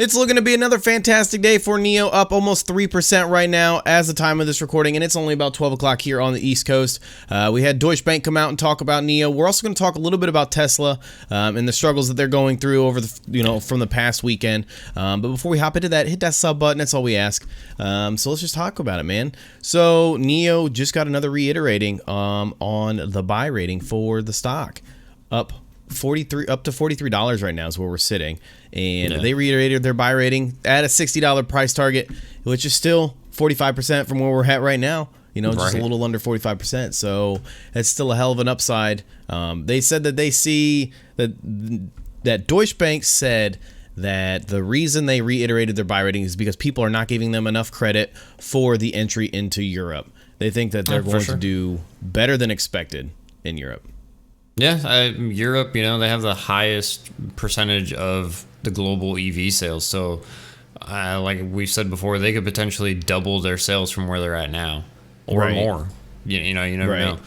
It's looking to be another fantastic day for NIO, up almost 3% right now as the time of this recording, and it's only about 12 o'clock here on the East Coast. We had Deutsche Bank come out and talk about NIO. We're also going to talk a little bit about Tesla and the struggles that they're going through over the, from the past weekend. But before we hop into that, hit that sub button. That's all we ask. So let's just talk about it, man. So NIO just got another reiterating on the buy rating for the stock, up to $43 right now is where we're sitting, and they reiterated their buy rating at a $60 price target, which is still 45% from where we're at right now. Just a little under 45%. So that's still a hell of an upside. They said that they see that Deutsche Bank said that the reason they reiterated their buy rating is because people are not giving them enough credit for the entry into Europe. They think that they're going to do better than expected in Europe. Yeah, Europe, they have the highest percentage of the global EV sales. So, like we've said before, they could potentially double their sales from where they're at now, or more. You never know.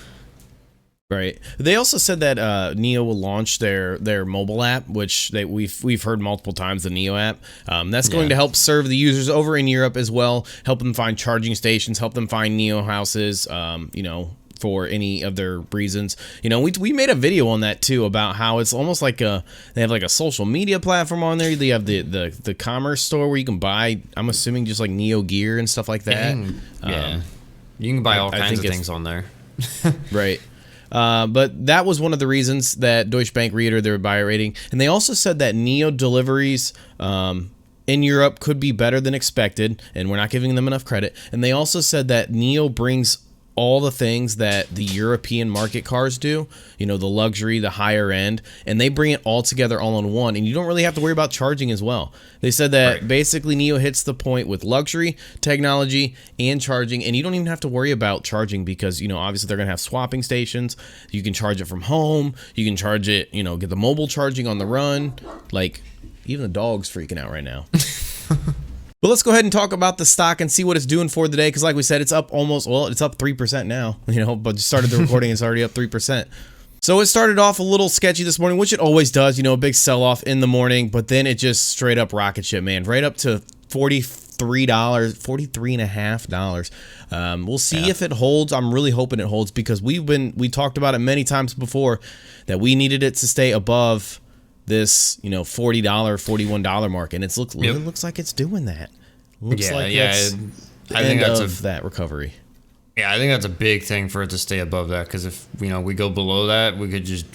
Right. They also said that NIO will launch their mobile app, which we've heard multiple times, the NIO app. That's going to help serve the users over in Europe as well, help them find charging stations, help them find NIO houses, for any of their reasons. We made a video on that too, about how it's almost like they have like a social media platform on there. They have the commerce store where you can buy, I'm assuming, just like NIO gear and stuff like that. You can buy all kinds of things on there. Right. But that was one of the reasons that Deutsche Bank reiterated their buy rating. And they also said that NIO deliveries in Europe could be better than expected, and we're not giving them enough credit. And they also said that NIO brings all the things that the European market cars do, the luxury, the higher end, and they bring it all together all in one, and you don't really have to worry about charging as well. They said that basically NIO hits the point with luxury, technology, and charging, and you don't even have to worry about charging because, obviously they're going to have swapping stations. You can charge it from home. You can charge it, get the mobile charging on the run. Like, even the dog's freaking out right now. But let's go ahead and talk about the stock and see what it's doing for the day. Because like we said, it's up it's up 3% now, but started the recording, it's already up 3%. So it started off a little sketchy this morning, which it always does, a big sell-off in the morning, but then it just straight up rocket ship, man, right up to $43.5. We'll see if it holds. I'm really hoping it holds because we talked about it many times before that we needed it to stay above this $40, $41 mark, and it looks like it's doing that. I think that's that recovery. Yeah, I think that's a big thing for it to stay above that, because if we go below that, we could just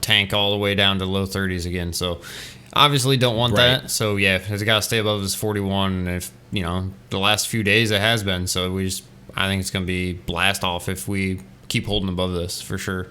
tank all the way down to low 30s again. So obviously don't want that. So it's got to stay above this 41. And if the last few days it has been, so I think it's going to be blast off if we keep holding above this for sure.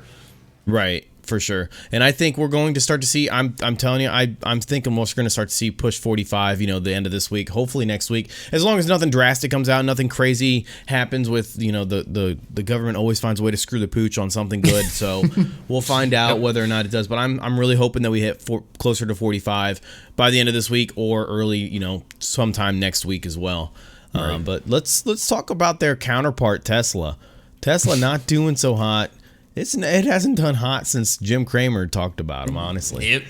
Right. For sure. And I think we're going to start to see, I'm telling you, I'm thinking we're going to start to see push 45, the end of this week, hopefully next week, as long as nothing drastic comes out, nothing crazy happens with, the government always finds a way to screw the pooch on something good. So we'll find out whether or not it does. But I'm really hoping that we hit closer to 45 by the end of this week or early, sometime next week as well. But let's talk about their counterpart, Tesla. Tesla not doing so hot. It hasn't done hot since Jim Cramer talked about them, honestly. Yep.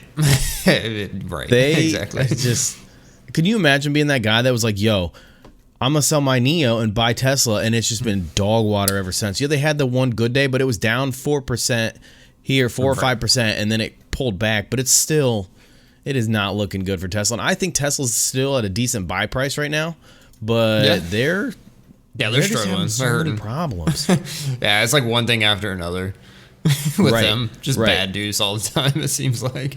Exactly. Can you imagine being that guy that was like, yo, I'm going to sell my NIO and buy Tesla, and it's just been dog water ever since. They had the one good day, but it was down 4% here, 4 or 5%, and then it pulled back. But it is not looking good for Tesla. And I think Tesla's still at a decent buy price right now, but they're struggling. So many problems. Yeah, it's like one thing after another with them. Just bad news all the time, it seems like.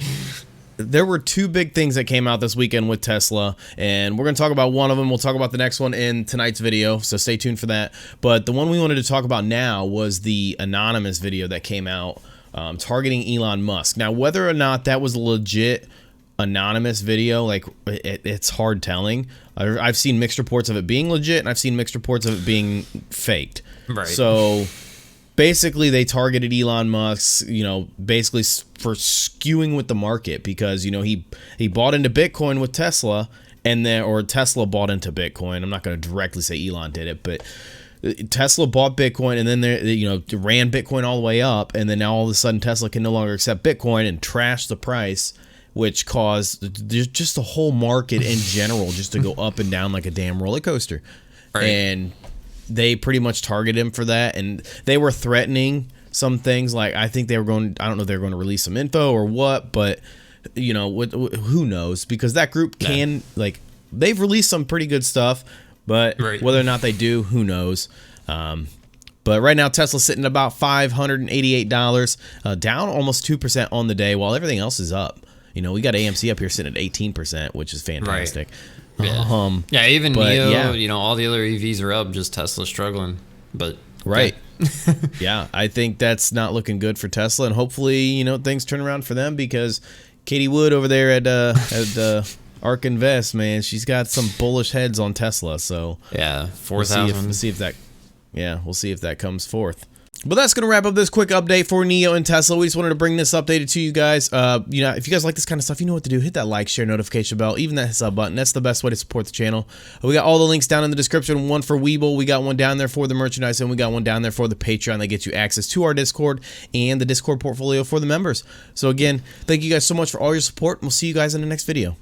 There were two big things that came out this weekend with Tesla, and we're going to talk about one of them. We'll talk about the next one in tonight's video, so stay tuned for that. But the one we wanted to talk about now was the anonymous video that came out targeting Elon Musk. Now, whether or not that was a legit anonymous video, it's hard telling. I've seen mixed reports of it being legit, and I've seen mixed reports of it being faked. Right. So basically, they targeted Elon Musk, basically for skewing with the market because he bought into Bitcoin with Tesla, or Tesla bought into Bitcoin. I'm not going to directly say Elon did it, but Tesla bought Bitcoin, and then they ran Bitcoin all the way up, and then now all of a sudden Tesla can no longer accept Bitcoin and trash the price which caused just the whole market in general just to go up and down like a damn roller coaster. Right. And they pretty much targeted him for that, and they were threatening some things. Like, I think they were going, I don't know if they were going to release some info or what, but you know, who knows? Because that group can, like, they've released some pretty good stuff, but whether or not they do, who knows? But right now, Tesla's sitting at about $588, down almost 2% on the day, while everything else is up. You know, we got AMC up here sitting at 18%, which is fantastic. Yeah, yeah, even NIO, yeah. you know, all the other EVs are up, just Tesla's struggling. But right. Yeah, I think that's not looking good for Tesla, and hopefully, you know, things turn around for them, because Katie Wood over there at ARK Invest, man, she's got some bullish heads on Tesla. So yeah, 4,000. We'll see if that. Yeah, we'll see if that comes forth. But that's going to wrap up this quick update for NIO and Tesla. We just wanted to bring this updated to you guys. You know, if you guys like this kind of stuff, you know what to do. Hit that like, share, notification bell, even that sub button. That's the best way to support the channel. We got all the links down in the description. One for Webull. We got one down there for the merchandise, and we got one down there for the Patreon that gets you access to our Discord and the Discord portfolio for the members. So again, thank you guys so much for all your support, and we'll see you guys in the next video.